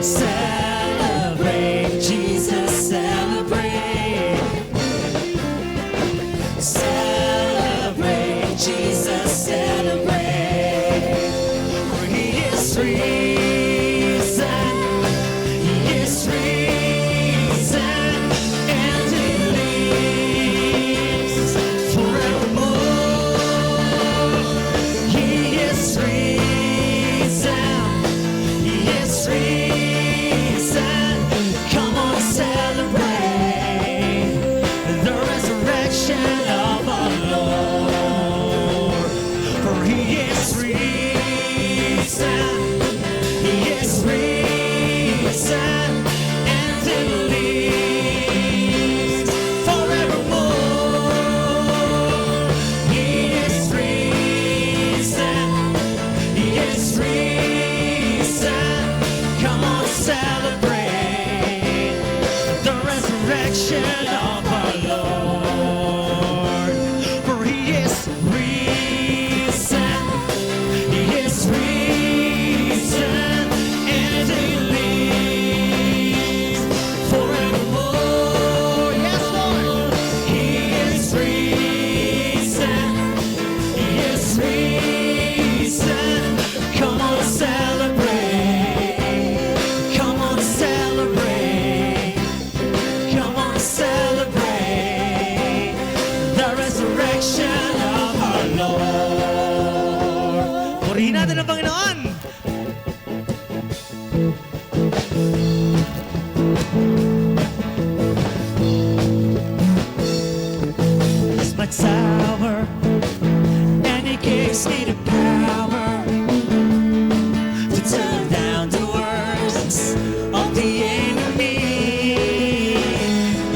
Celebrate, Jesus, celebrate. Celebrate, Jesus, celebrate. For he is risen, he is risen, and he lives forevermore. He is risen, he is risen. Come on, celebrate the resurrection of our Lord. For he is risen, he is risen, and he lives forevermore. He is risen, he is risen. Come on, celebrate the resurrection of our Lord. For he is risen, he is risen, and he lives forevermore. Yes, Lord. He is risen, he is risen. Come on, celebrate. Come on, celebrate. Come on, celebrate the resurrection of our Lord. Purihin natin ang Panginoon. He's my tower, and he gives me the power to turn down the works of the enemy.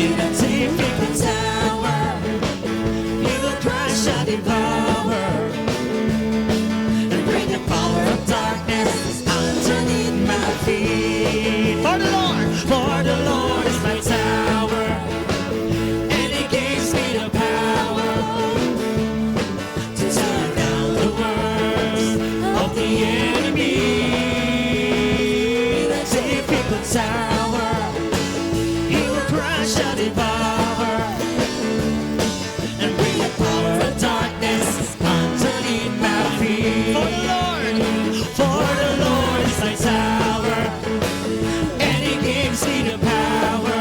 In a difficult tower, he will crush and devour, and bring the power of darkness underneath my feet. For the Lord is my tower, and he gives me the power to turn down the works of the enemy. In a difficult tower, he will crush and devour, and bring the power of darkness underneath my feet. For the Lord is my tower, and he gives me the power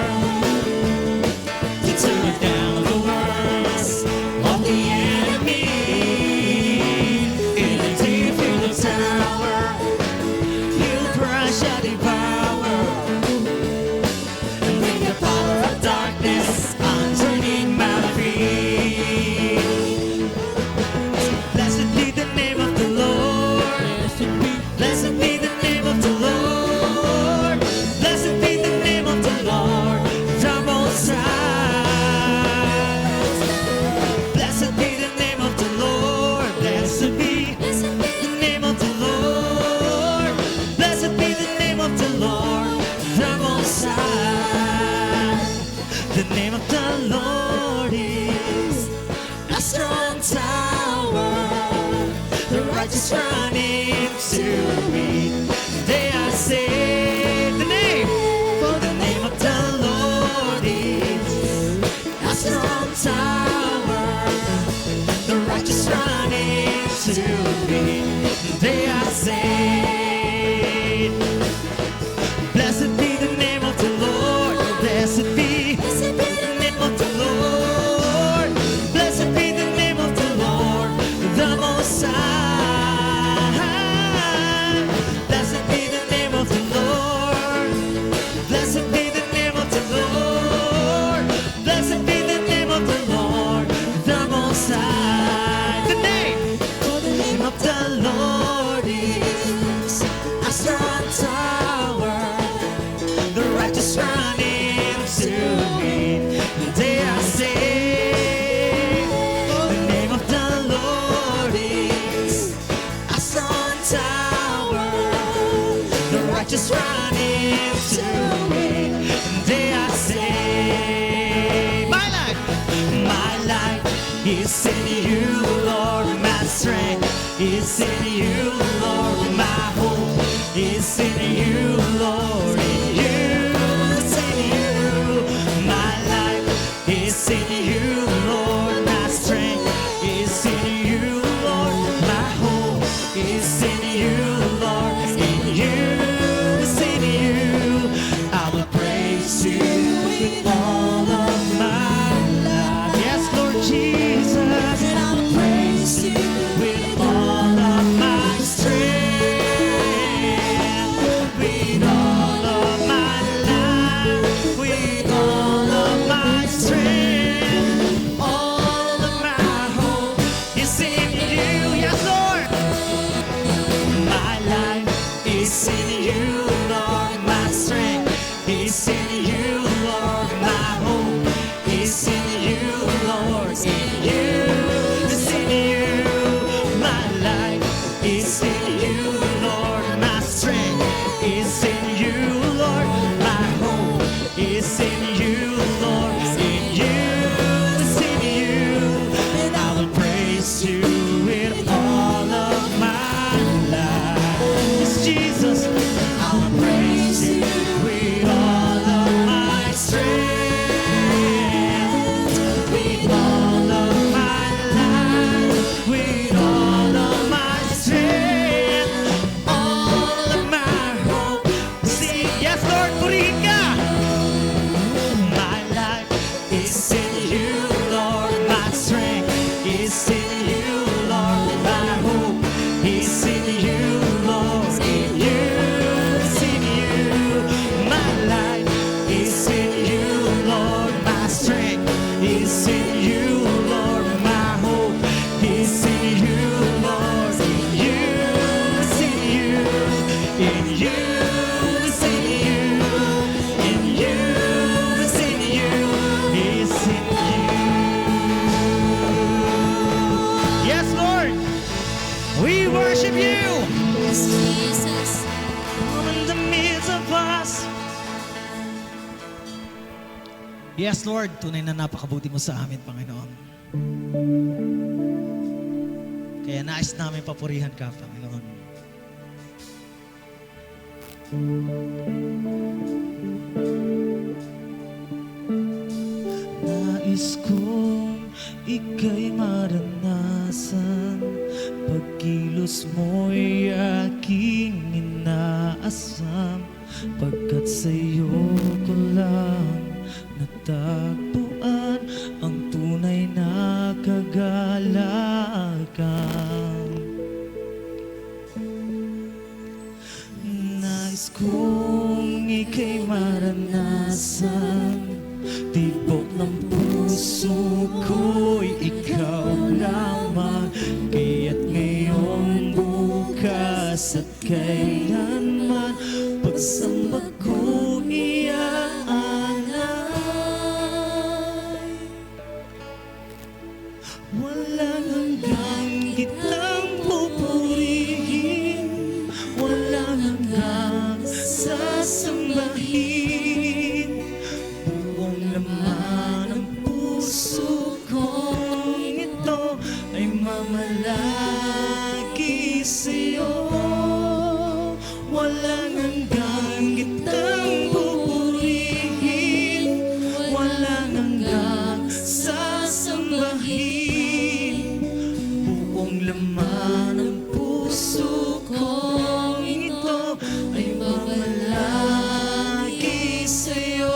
to turn down the works of the enemy. In a difficult tower, he'll crush and devour, and bring the power of darkness underneath my feet. Blessed be the name of the Lord. Blessed be the name of the Lord. Blessed be the name of the Lord, the Most High. Blessed be the name of the Lord. Blessed be the name of the Lord. Blessed be the name of the Lord, the Most High. The name of the Lord is a strong tower. The righteous run into it, they are saved. The name, for the name of the Lord is a strong tower. The righteous run into it, they are saved. Blessed be the name of the Lord. Blessed be the name of the Lord. Blessed be the name of the Lord, the Most High. Blessed be the name of the Lord. Blessed be the name of the Lord. Blessed be the name of the Lord, the Most High. The name, for the name of the Lord is a strong tower. The righteous run into it, they are saved. The name of the Lord is a strong tower. The righteous run into it, they are saved. My life is in you, Lord. My strength is in you, Lord. My hope is in you, Lord. is in you, Lord. My hope is in you, Lord. In you, it's in you. My life is in you, Lord. My strength is in you, Lord. My hope is in you, Lord. In you, it's in you. And I will praise you with all of my life. It's Jesus. I will praise you with all of my strength, with all of my life, with all of my strength, all of my hope. Sing, yes, Lord, purihin ka. My life is in you, Lord. My strength is in you, Lord. My hope is in you, Lord. In you, it's in you. My life is in you, Lord. My strength is in you, Lord. My hope is in you, Lord. In you, it's in you. In you, it's in you. In you, it's in you. It's in you. Yes, Lord, we worship you. Jesus. In the midst of us. Yes, Lord, tunay na napakabuti mo sa amin, Panginoon. Kaya nais namin papurihan ka, Panginoon. Nais kong ika'y maranasan, pagkilos mo'y aking inaasam, pagkat sa'yo ko lang natagpuan ang tunay na kagalakan. Nais kong ika'y maranasan, tibok ng puso ko'y ikaw lamang, kaya't ngayon, bukas at kailanman, pagsamba ko iaalay. Walang hanggang kitang pupurihin, walang hanggang sasambahin, buong laman ng puso kong ito ay mamalagi sa'yo. Walang hanggang kitang pupurihin, walang hanggang sasambahin, buong laman ng puso kong ito ay mamalagi sa'yo.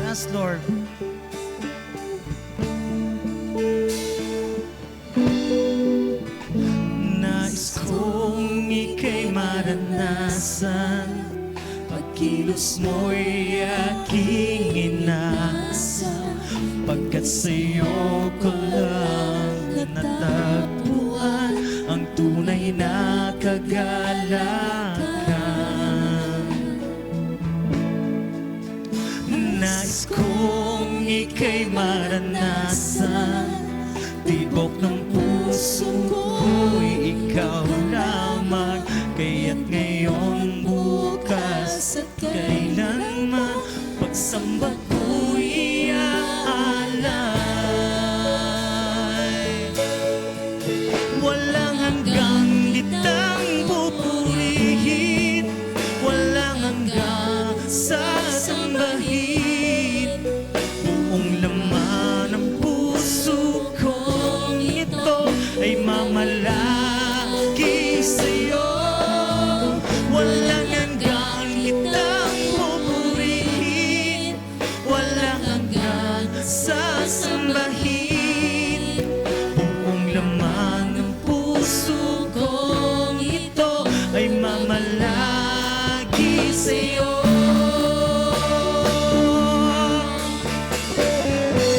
Yes, Lord. Nais kong ika'y maranasan, pagkilos mo'y aking inaasam, pagkat sa'yo ko lang natagpuan ang tunay na kagalakan. Nais kong ika'y maranasan, tibok ng puso ko'y ikaw lamang, kaya't ngayon, bukas at kailanman, pagsamba ko'y iaalay. Walang hanggang kitang pupurihin, walang hanggang sasambahin, buong laman ng puso kong ito ay mamalagi sa'yo. Walang hanggang kitang pupurihin, walang hanggang sasambahin, buong laman ng puso kong ito ay mamalagi sa'yo.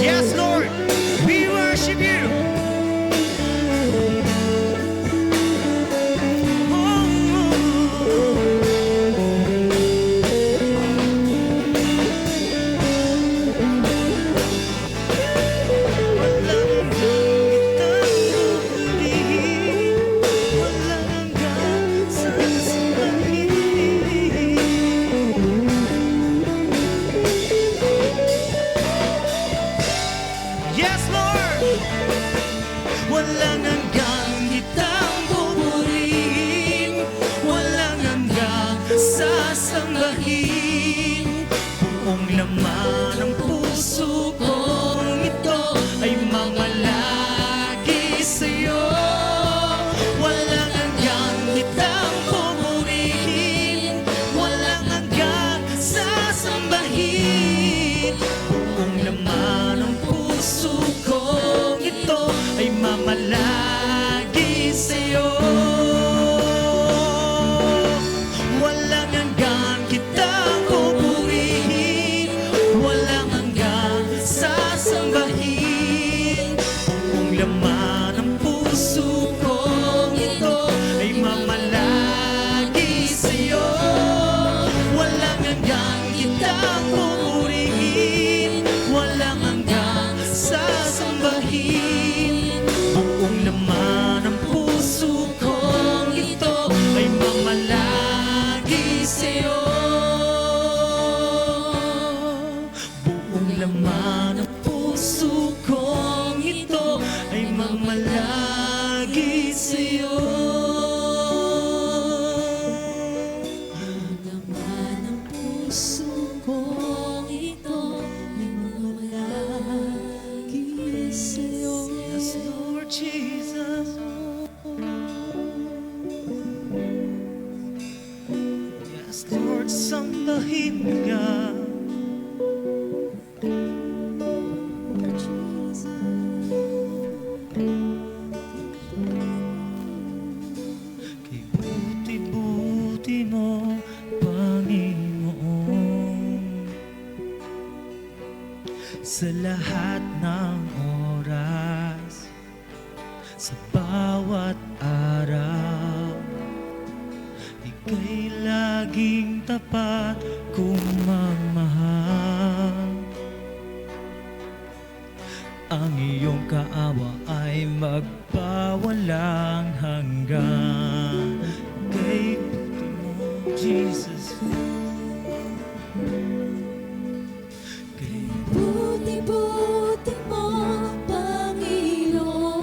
Yes, Lord, we worship you. sasambahin. Buong laman ng puso kong ito ay mamalagi sa'yo. Walang hanggang kitang pupurihin, walang hanggang sasambahin. Buong laman ng puso kong ito ay mamalagi sa'yo. Walang hanggan kitang pupurihin, walang hanggan sasambahin. Buong laman ng puso kong ito ay mamalagi sa'yo. Walang hanggan kitang pupurihin, walang hanggan sasambahin. Buong laman ng puso kong ito ay mamalagi sa'yo. Buong laman ng puso kong ito ay mamalagi sa'yo. Laman ng puso kong ito ay mamalagi sa'yo. Yes, Lord Jesus. Yes, Lord, sambahin ka. Kay buti-buti mo, Panginoon, sa lahat ng oras, sa bawat araw, ika'y laging tapat kung magmahal. Ang iyong kaawa ay magpawalang hanggan. Kay buti mo, Jesus. Kay Buti-buti mo, Panginoon,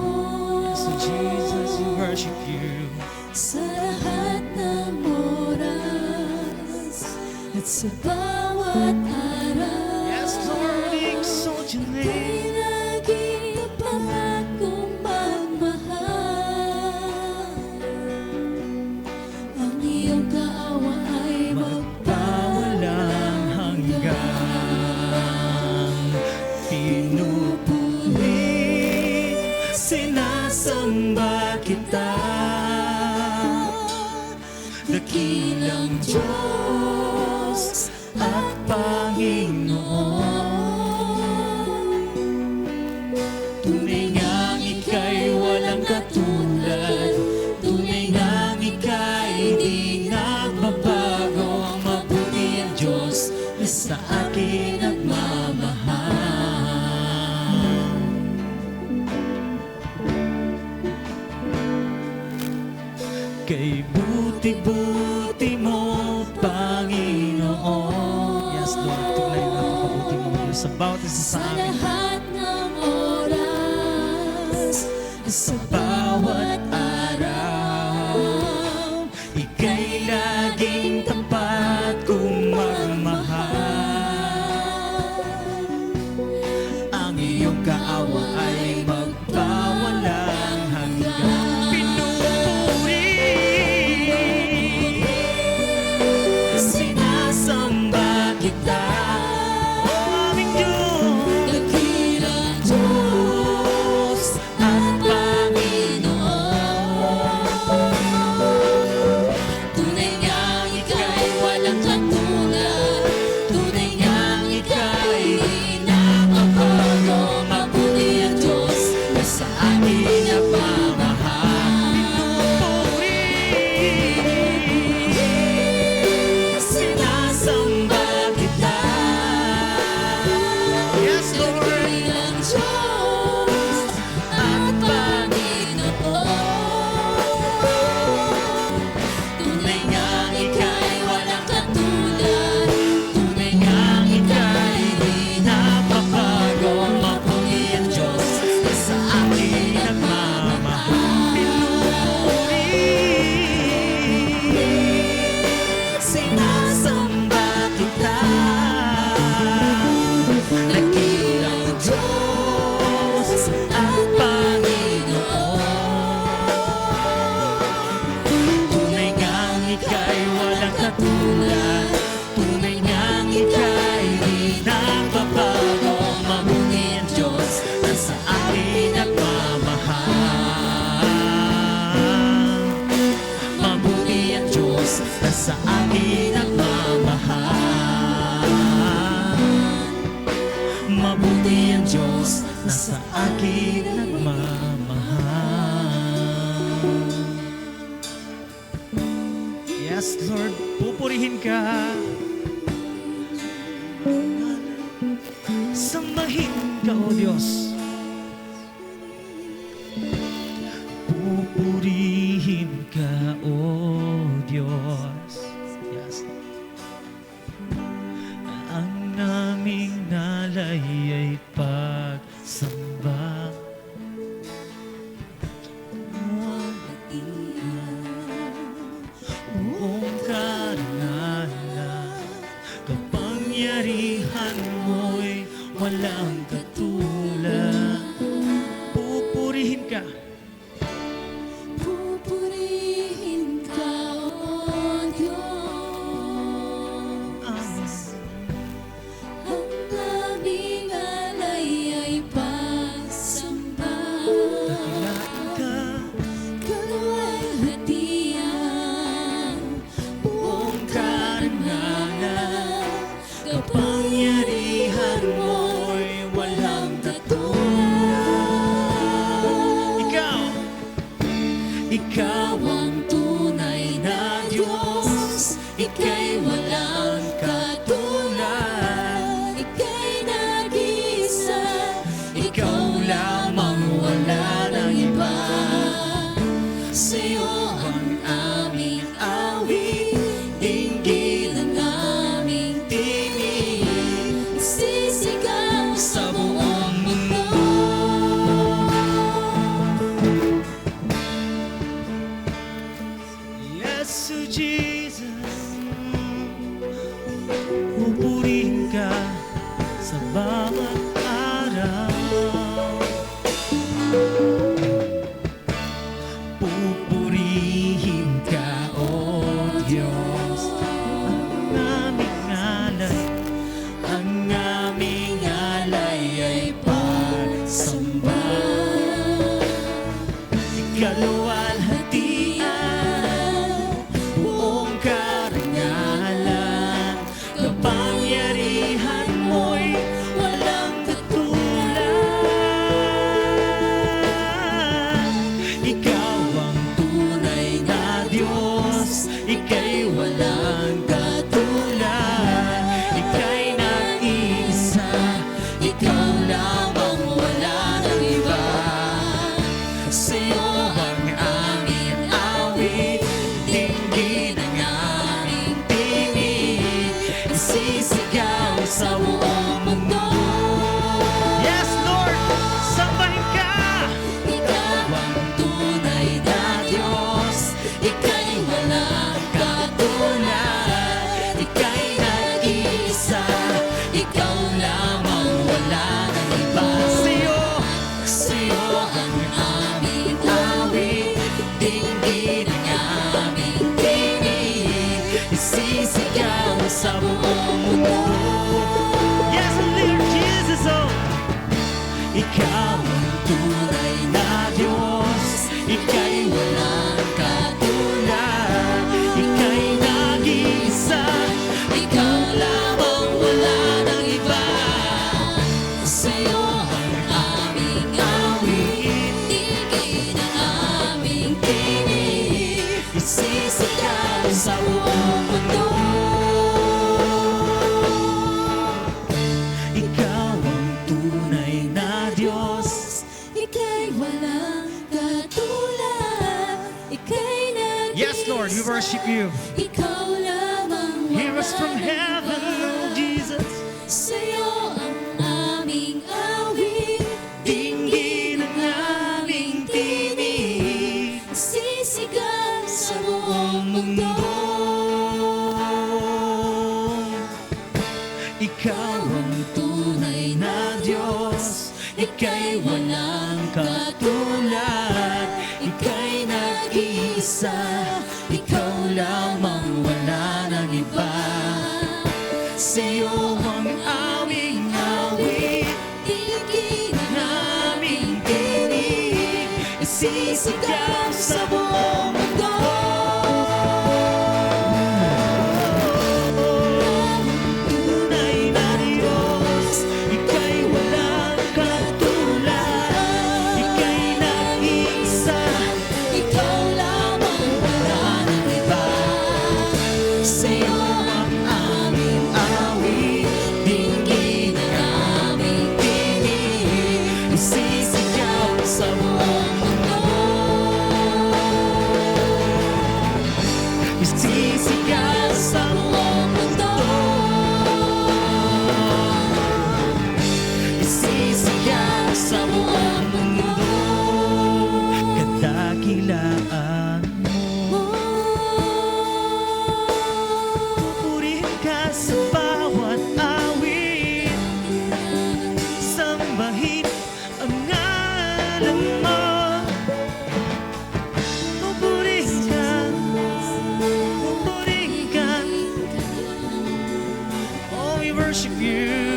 so Jesus, we worship you. sa lahat ng oras at sa bawat araw. Yes, Lord, we exalt your name. Ika'y laging tapat kung magmahal. Ang iyong kaawa ay Magpawalang hanggan. Pinupuri, sinasamba kita. Dakilang Diyos at Panginoon. Tunay ngang ika'y walang katulad, tunay ngang ika'y di nagbabago. Ang mabuti ang Diyos na sa akin nagmamahal. Kay buti-buti mo, Panginoon. Yes, Lord, tunay na mabuti mo sa bawat isa sa sa amin. lahat ng oras, Sa bawat araw, ika'y laging tapat kung magmahal. Ang iyong kaawa ay magpawalang hanggan. Pinupuri, sinasamba kita. O aming Diyos, dakilang Diyos at Panginoon. Tunay ngang ika'y akin nagmamahal. Mabuti ang Diyos na sa akin nagmamahal. Yes, Lord, pupurihin ka. Sambahin ka, O Diyos. Pupurihin ka, O Diyos. Yes. Ang naming nalay ay pagsamba. Buong karangalan, kapangyarihan mo'y walang katulad. Pupurihin ka. Pupurihin ka, O Diyos. Ang aming alay ay pagsamba. Dakilaan ka. Kaluwalhatian, buong karangalan, Kapangyarihan mo'y walang katulad. Ikaw ang tunay na Diyos. Ika'y walang katulad. Ika'y nag-iisa, Ikaw lamang, wala nang iba. sa'yo ang aming awit, dinggin ang aming tinig, sisigaw sa buong mundo. Yes, to Jesus. Pupurihin ka sa bawat araw. Pupurihin ka, O Diyos. Ang aming alay ay pagsamba. Kaluwalhatian, buong karangalan, kapangyarihan mo'y walang katulad. Ikaw ang tunay na Diyos. Ika'y walang katulad. Ika'y nag-iisa. Ikaw lamang, wala nang iba. Sa'yo ang aming awit, dinggin ang aming tinig, isisigaw sa buong mundo. Yes, Lord! Sambahin ka! Ikaw ang tunay na Diyos, ika'y walang katulad. Ika'y nag-iisa. Ikaw lamang, wala nang iba. Sa'yo ang aming awit, dinggin ang aming tinig, isisigaw sa buong mundo. Yes, Lord Jesus, oh! Ikaw ang tunay na Diyos. Ika'y walang katulad. Ika'y nag-iisa. Ikaw lamang, wala nang iba. sa'yo ang aming awit, dinggin ang aming tinig, Isisigaw sa buong mundo. Ikaw ang tunay na Diyos. ika'y walang katulad. Ika'y nag-iisa, Yes, Lord, we worship you. ikaw lamang, Hear us from heaven, oh Jesus. sa'yo ang aming awit, Dinggin ang aming tinig, sisigaw sa buong mundo. Ikaw ang tunay na Diyos. Ika'y walang katulad. Ika'y nag-iisa. Ikaw lamang, wala nang iba. Sa'yo ang aming awit, Dinggin ang aming tinig, isisigaw sa buong mundo. alam mo, pupurihin ka, pupurihin ka. Oh, we worship you.